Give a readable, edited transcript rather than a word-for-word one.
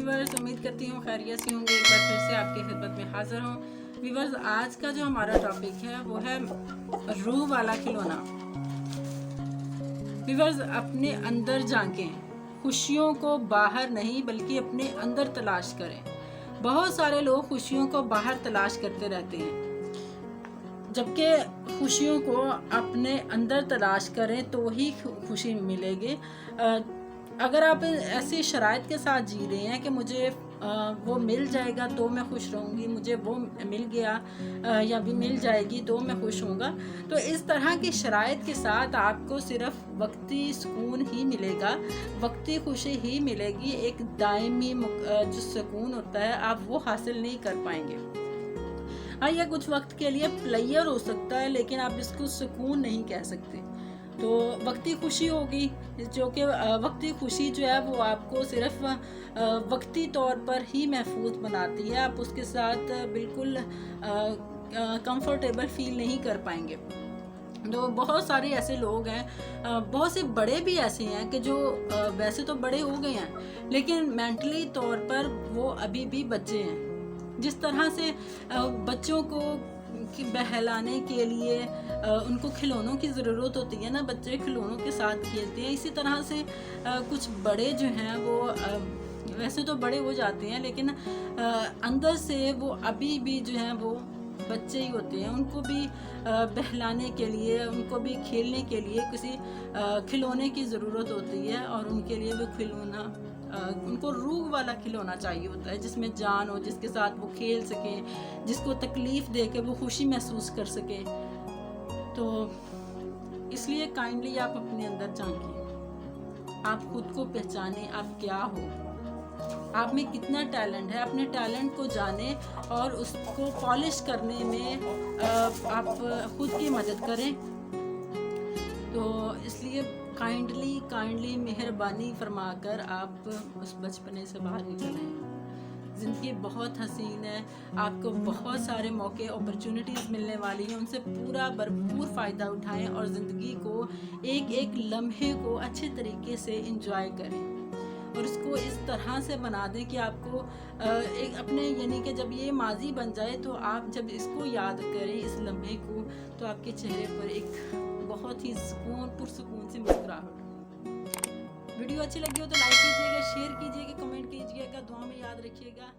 Viewers, उम्मीद करती हूँ खैरियत से होंगे। एक बार फिर से आपकी खिदमत में हाजिर हूँ। व्यूवर्स, आज का जो हमारा टॉपिक है वो है रूह वाला खिलौना। व्यूवर्स, अपने अंदर झांकें, खुशियों को बाहर नहीं बल्कि अपने अंदर तलाश करें। बहुत सारे लोग खुशियों को बाहर तलाश करते रहते हैं, जबकि खुशियों को अपने अंदर तलाश करें तो ही खुशी मिलेगी। अगर आप ऐसी शराइत के साथ जी रहे हैं कि मुझे वो मिल जाएगा तो मैं खुश रहूँगी, मुझे वो मिल गया या भी मिल जाएगी तो मैं खुश होऊंगा, तो इस तरह की शराइत के साथ आपको सिर्फ वक्ती सुकून ही मिलेगा, वक्ती खुशी ही मिलेगी। एक दायमी जो सुकून होता है आप वो हासिल नहीं कर पाएंगे। हाँ, यह कुछ वक्त के लिए प्लेयर हो सकता है, लेकिन आप इसको सुकून नहीं कह सकते। तो वक्ती खुशी होगी, जो कि वक्ती खुशी जो है वो आपको सिर्फ वक्ती तौर पर ही महफूज बनाती है। आप उसके साथ बिल्कुल कंफर्टेबल फील नहीं कर पाएंगे। तो बहुत सारे ऐसे लोग हैं, बहुत से बड़े भी ऐसे हैं कि जो वैसे तो बड़े हो गए हैं लेकिन मेंटली तौर पर वो अभी भी बच्चे हैं। जिस तरह से बच्चों को बहलाने के लिए उनको खिलौनों की ज़रूरत होती है ना, बच्चे खिलौनों के साथ खेलते हैं, इसी तरह से कुछ बड़े जो हैं वो वैसे तो बड़े हो जाते हैं लेकिन अंदर से वो अभी भी जो हैं वो बच्चे ही होते हैं। उनको भी बहलाने के लिए, उनको भी खेलने के लिए किसी खिलौने की ज़रूरत होती है, और उनके लिए वो खिलौना उनको रूह वाला खिलौना चाहिए होता है, जिसमें जान हो, जिसके साथ वो खेल सकें, जिसको तकलीफ़ दे के वो खुशी महसूस कर सके। तो इसलिए काइंडली आप अपने अंदर झांकिए, आप खुद को पहचानें, आप क्या हो, आप में कितना टैलेंट है। अपने टैलेंट को जानें और उसको पॉलिश करने में आप खुद की मदद करें। तो इसलिए काइंडली मेहरबानी फरमाकर आप उस बचपने से बाहर निकल आएं। ज़िंदगी बहुत हसीन है, आपको बहुत सारे मौके, अपॉर्चुनिटीज़ मिलने वाली हैं, उनसे पूरा भरपूर फ़ायदा उठाएं और ज़िंदगी को एक एक लम्हे को अच्छे तरीके से इंजॉय करें, और उसको इस तरह से बना दें कि आपको एक अपने यानी कि जब ये माजी बन जाए तो आप जब इसको याद करें, इस लम्हे को, तो आपके चेहरे पर एक बहुत ही पुरसुकून सी मुस्कुराहट। वीडियो अच्छी लगी हो तो लाइक कीजिएगा, शेयर कीजिएगा, कमेंट कीजिएगा, दुआ में याद रखिएगा।